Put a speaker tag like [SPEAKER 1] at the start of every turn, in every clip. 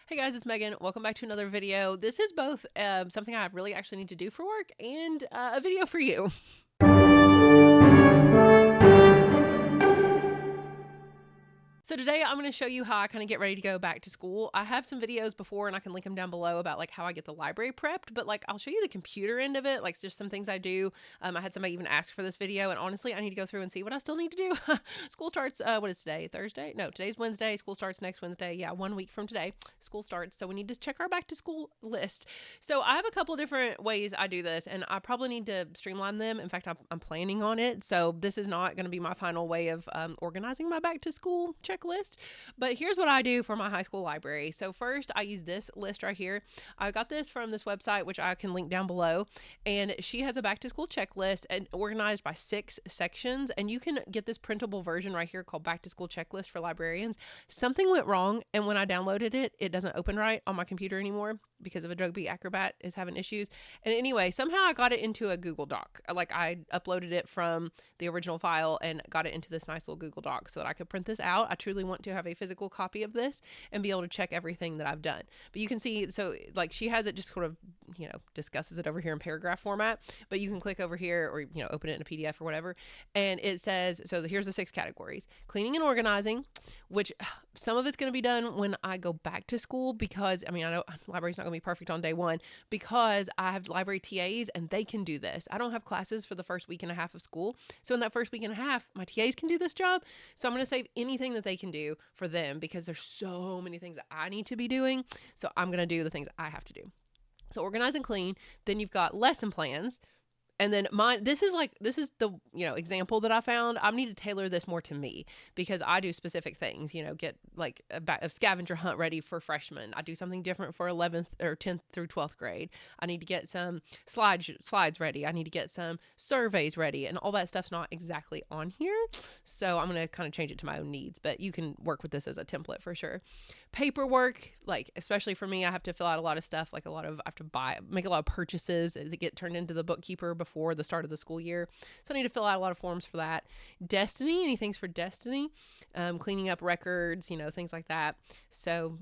[SPEAKER 1] Hey guys, it's Megan. Welcome back to another video. This is both something I really actually need to do for work and a video for you. So today I'm going to show you how I kind of get ready to go back to school. I have some videos before and I can link them down below about like how I get the library prepped, but like I'll show you the computer end of it, like just some things I do. I had somebody even ask for this video, and honestly I need to go through and see what I still need to do. School starts, what is today? Thursday? No, today's Wednesday. School starts next Wednesday. Yeah, 1 week from today, school starts. So we need to check our back to school list. So I have a couple different ways I do this, and I probably need to streamline them. In fact, I'm planning on it. So this is not going to be my final way of organizing my back to school checklist. But here's what I do for my high school library. So first I use this list right here. I got this from this website, which I can link down below, and she has a back to school checklist and organized by 6 sections, and you can get this printable version right here called back to school checklist for librarians. Something went wrong, and when I downloaded it, it doesn't open right on my computer anymore because of Adobe Acrobat is having issues. And anyway, somehow I got it into a Google Doc. Like I uploaded it from the original file and got it into this nice little Google Doc so that I could print this out. I truly want to have a physical copy of this and be able to check everything that I've done. But you can see, so like she has it just sort of, discusses it over here in paragraph format, but you can click over here or, open it in a PDF or whatever. And it says, so here's the 6 categories: cleaning and organizing, which some of it's going to be done when I go back to school because, I know library's not going to be perfect on day 1 because I have library TAs and they can do this. I don't have classes for the first week and a half of school. So in that first week and a half, my TAs can do this job. So I'm going to save anything that they can do for them because there's so many things that I need to be doing. So I'm going to do the things I have to do. So organize and clean. Then you've got lesson plans. And then this is the, example that I found. I need to tailor this more to me because I do specific things, get like a scavenger hunt ready for freshmen. I do something different for 11th or 10th through 12th grade. I need to get some slides ready. I need to get some surveys ready, and all that stuff's not exactly on here. So I'm going to kind of change it to my own needs, but you can work with this as a template for sure. Paperwork, like especially for me, I have to fill out a lot of stuff, like I have to make a lot of purchases that get turned into the bookkeeper before the start of the school year. So I need to fill out a lot of forms for that. Destiny, anything's for Destiny, cleaning up records, things like that. So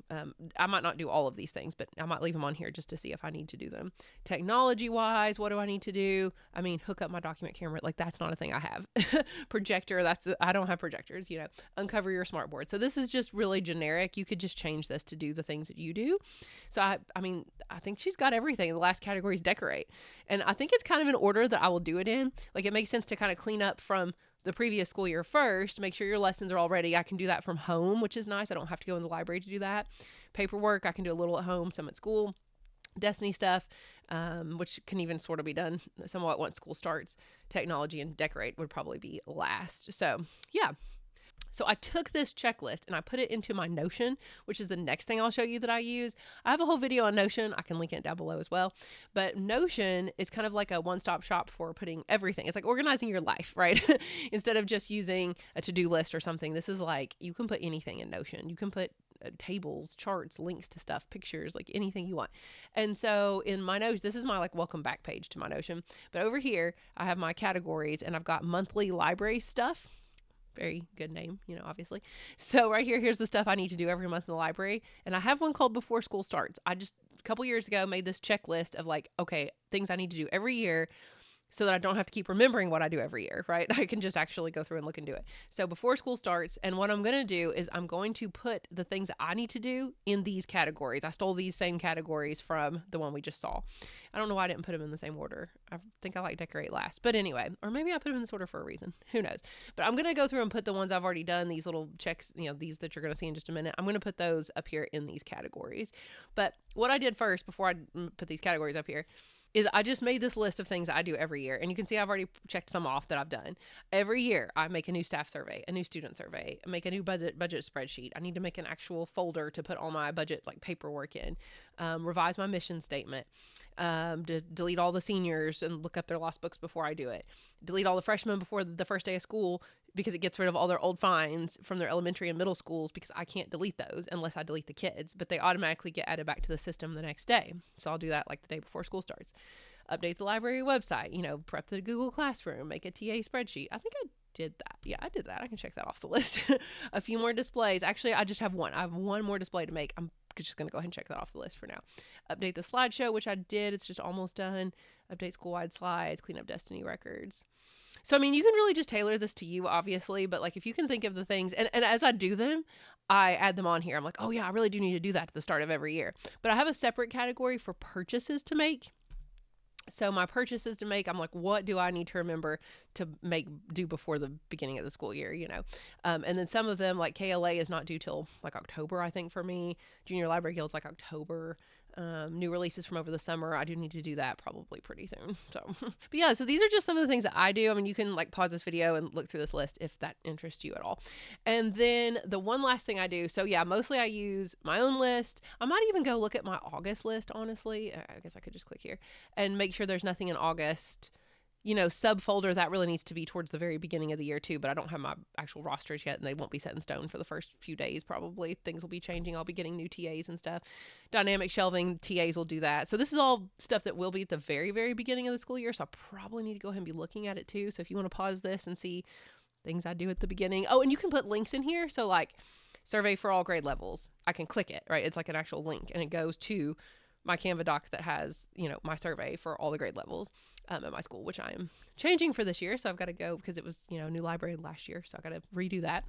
[SPEAKER 1] I might not do all of these things, but I might leave them on here just to see if I need to do them. Technology wise, what do I need to do? Hook up my document camera. Like that's not a thing I have. Projector, I don't have projectors, uncover your smartboard. So this is just really generic. You could just change this to do the things that you do. So I think she's got everything. The last category is decorate. And I think it's kind of an order that I will do it in. Like it makes sense to kind of clean up from the previous school year first, make sure your lessons are all ready. I can do that from home, which is nice. I don't have to go in the library to do that. Paperwork, I can do a little at home, some at school. Destiny stuff, which can even sort of be done somewhat once school starts. Technology and decorate would probably be last. So yeah. So I took this checklist and I put it into my Notion, which is the next thing I'll show you that I use. I have a whole video on Notion. I can link it down below as well. But Notion is kind of like a one-stop shop for putting everything. It's like organizing your life, right? Instead of just using a to-do list or something, this is like you can put anything in Notion. You can put tables, charts, links to stuff, pictures, like anything you want. And so in my Notion, this is my like welcome back page to my Notion. But over here, I have my categories and I've got monthly library stuff. Very good name, obviously. So right here, here's the stuff I need to do every month in the library. And I have one called Before School Starts. I just, a couple years ago, made this checklist of like, okay, things I need to do every year so that I don't have to keep remembering what I do every year, right? I can just actually go through and look and do it. So before school starts, and what I'm going to do is I'm going to put the things that I need to do in these categories. I stole these same categories from the one we just saw. I don't know why I didn't put them in the same order. I think I like decorate last, but anyway, or maybe I put them in this order for a reason. Who knows? But I'm going to go through and put the ones I've already done, these little checks, these that you're going to see in just a minute. I'm going to put those up here in these categories. But what I did first before I put these categories up here is I just made this list of things that I do every year. And you can see I've already checked some off that I've done. Every year I make a new staff survey, a new student survey, make a new budget spreadsheet. I need to make an actual folder to put all my budget like paperwork in, revise my mission statement, to delete all the seniors and look up their lost books before I do it, delete all the freshmen before the first day of school because it gets rid of all their old fines from their elementary and middle schools because I can't delete those unless I delete the kids, but they automatically get added back to the system the next day. So I'll do that like the day before school starts. Update the library website, prep the Google Classroom, make a TA spreadsheet. I think I did that. Yeah, I did that. I can check that off the list. A few more displays. Actually, I just have one. I have one more display to make. I'm just going to go ahead and check that off the list for now. Update the slideshow, which I did. It's just almost done. Update school-wide slides, clean up Destiny records. So, I mean, you can really just tailor this to you, obviously, but like if you can think of the things, and as I do them, I add them on here. I'm like, oh yeah, I really do need to do that at the start of every year. But I have a separate category for purchases to make. So my purchases to make, I'm like, what do I need to remember to do before the beginning of the school year, you know? And then some of them, like KLA is not due till like October, I think, for me. Junior Library Guild's like October. New releases from over the summer, I do need to do that probably pretty soon. So, but yeah, so these are just some of the things that I do. I mean, you can like pause this video and look through this list if that interests you at all. And then the one last thing I do, so yeah, mostly I use my own list. I might even go look at my August list, honestly. I guess I could just click here and make sure there's nothing in August. You know, subfolder, that really needs to be towards the very beginning of the year too, but I don't have my actual rosters yet and they won't be set in stone for the first few days probably. Things will be changing. I'll be getting new TAs and stuff. Dynamic shelving, TAs will do that. So this is all stuff that will be at the very, very beginning of the school year, so I probably need to go ahead and be looking at it too. So if you want to pause this and see things I do at the beginning. Oh, and you can put links in here. So like survey for all grade levels. I can click it, right? It's like an actual link and it goes to my Canva doc that has, you know, my survey for all the grade levels at my school, which I am changing for this year. So I've got to go because it was, you know, new library last year. So I got to redo that.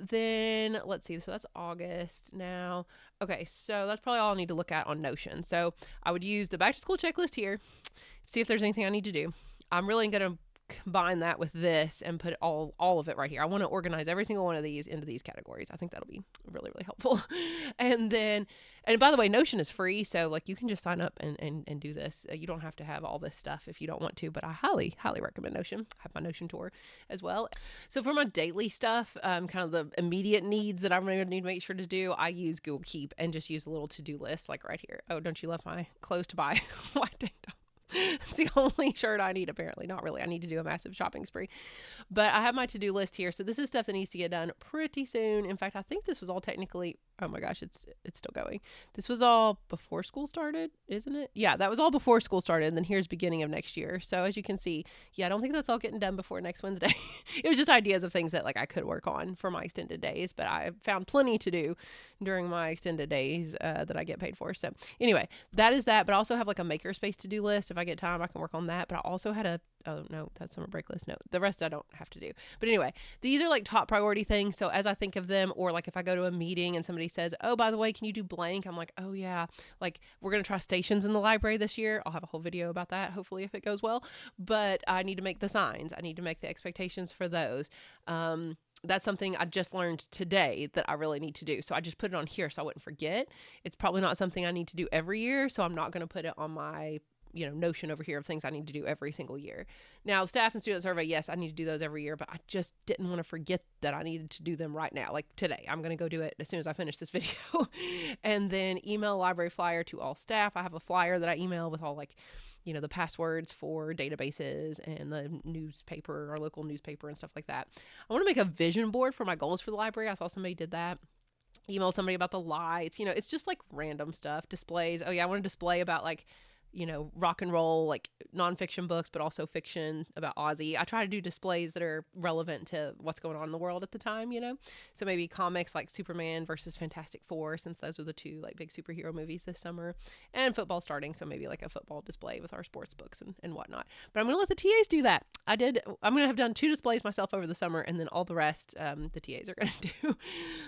[SPEAKER 1] Then let's see. So that's August now. Okay. So that's probably all I need to look at on Notion. So I would use the back to school checklist here, see if there's anything I need to do. I'm really going to combine that with this and put all of it right here. I want to organize every single one of these into these categories. I think that'll be really, really helpful. And by the way, Notion is free. So like you can just sign up and do this. You don't have to have all this stuff if you don't want to, but I highly, highly recommend Notion. I have my Notion tour as well. So for my daily stuff, kind of the immediate needs that I'm going to need to make sure to do, I use Google Keep and just use a little to-do list like right here. Oh, don't you love my clothes to buy? White tank top. It's the only shirt I need, apparently. Not really. I need to do a massive shopping spree. But I have my to-do list here. So this is stuff that needs to get done pretty soon. In fact, I think this was all technically, oh my gosh, it's still going. This was all before school started, isn't it? Yeah, that was all before school started. And then here's beginning of next year. So as you can see, yeah, I don't think that's all getting done before next Wednesday. It was just ideas of things that like I could work on for my extended days. But I found plenty to do during my extended days that I get paid for. So anyway, that is that. But I also have like a makerspace to-do list. If I get time, I can work on that. But I also had oh no, that's summer break list. No, the rest I don't have to do. But anyway, these are like top priority things. So as I think of them, or like if I go to a meeting and somebody says, oh, by the way, can you do blank? I'm like, oh yeah, like we're going to try stations in the library this year. I'll have a whole video about that, hopefully, if it goes well. But I need to make the signs. I need to make the expectations for those. That's something I just learned today that I really need to do. So I just put it on here so I wouldn't forget. It's probably not something I need to do every year. So I'm not going to put it on my Notion over here of things I need to do every single year. Now, staff and student survey, yes, I need to do those every year, but I just didn't want to forget that I needed to do them right now. Like today, I'm going to go do it as soon as I finish this video. And then email library flyer to all staff. I have a flyer that I email with all like, the passwords for databases and the newspaper, our local newspaper and stuff like that. I want to make a vision board for my goals for the library. I saw somebody did that. Email somebody about the lights. It's just like random stuff. Displays. Oh yeah, I want to display about like, rock and roll, like nonfiction books, but also fiction about Ozzy. I try to do displays that are relevant to what's going on in the world at the time, So maybe comics like Superman versus Fantastic Four, since those are the two like big superhero movies this summer, and football starting. So maybe like a football display with our sports books and whatnot. But I'm going to let the TAs do that. I'm going to have done 2 displays myself over the summer, and then all the rest, the TAs are going to do.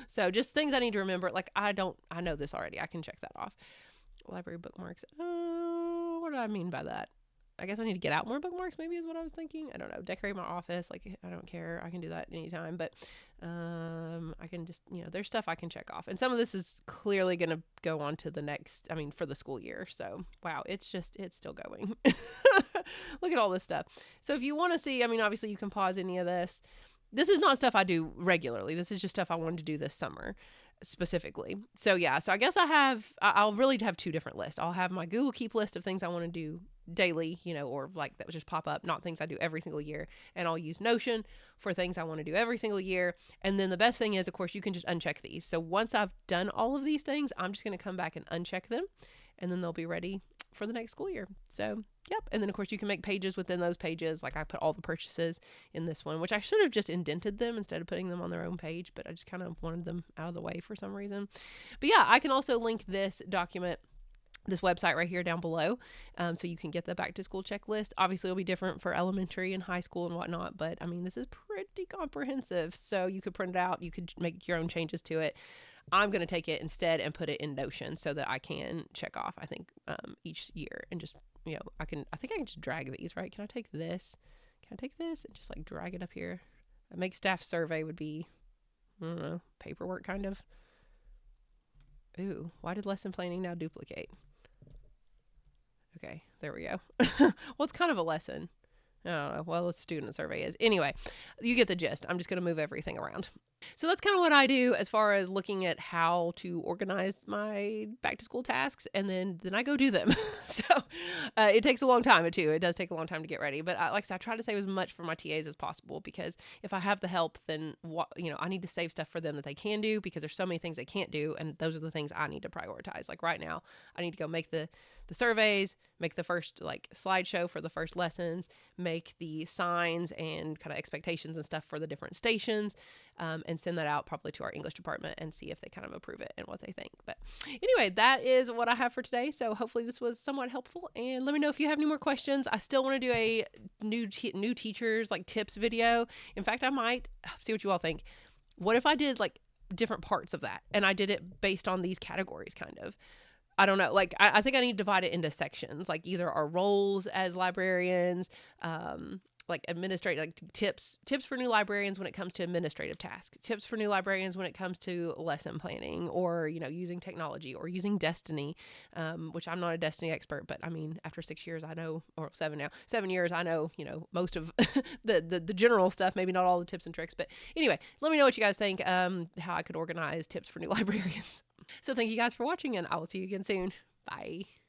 [SPEAKER 1] So just things I need to remember. Like I know this already. I can check that off. Library bookmarks. What did I mean by that? I guess I need to get out more bookmarks, maybe is what I was thinking. I don't know. Decorate my office. Like, I don't care. I can do that anytime. But I can just, there's stuff I can check off. And some of this is clearly going to go on to the next, for the school year. So, wow, it's still going. Look at all this stuff. So if you want to see, obviously you can pause any of this. This is not stuff I do regularly. This is just stuff I wanted to do this summer specifically. So yeah, so I guess I'll really have 2 different lists. I'll have my Google Keep list of things I want to do daily, or like that would just pop up, not things I do every single year. And I'll use Notion for things I want to do every single year. And then the best thing is, of course, you can just uncheck these. So once I've done all of these things, I'm just going to come back and uncheck them, and then they'll be ready for the next school year. So, yep. And then, of course, you can make pages within those pages. Like I put all the purchases in this one, which I should have just indented them instead of putting them on their own page, but I just kind of wanted them out of the way for some reason. But yeah, I can also link this document, this website right here down below, so you can get the back to school checklist. Obviously it'll be different for elementary and high school and whatnot, but I mean, this is pretty comprehensive, so you could print it out, you could make your own changes to it. I'm going to take it instead and put it in Notion so that I can check off, I think, each year, and just, you know, I think I can just drag these, right? Can I take this and just like drag it up here? A make staff survey would be, I don't know, paperwork kind of. Ooh, why did lesson planning now duplicate? Okay, there we go. Well, it's kind of a lesson. I don't know. Well, a student survey is. Anyway, you get the gist. I'm just going to move everything around. So that's kind of what I do as far as looking at how to organize my back to school tasks, and then I go do them. So it takes a long time too. It does take a long time to get ready, but like I said, I try to save as much for my TAs as possible, because if I have the help, then I need to save stuff for them that they can do, because there's so many things they can't do, and those are the things I need to prioritize. Like right now, I need to go make the surveys, make the first like slideshow for the first lessons, make the signs and kind of expectations and stuff for the different stations, and send that out probably to our English department and see if they kind of approve it and what they think. But anyway, that is what I have for today. So hopefully this was somewhat helpful, and let me know if you have any more questions. I still want to do a new teachers like tips video. In fact, I might see what you all think. What if I did like different parts of that, and I did it based on these categories kind of? I don't know. Like, I think I need to divide it into sections, like either our roles as librarians, like administrative, like tips for new librarians when it comes to administrative tasks, tips for new librarians when it comes to lesson planning, or, using technology, or using Destiny, which I'm not a Destiny expert, but I mean, after 6 years, I know, or 7 now, 7 years, I know, most of the general stuff, maybe not all the tips and tricks, but anyway, let me know what you guys think, how I could organize tips for new librarians. So thank you guys for watching, and I will see you again soon. Bye.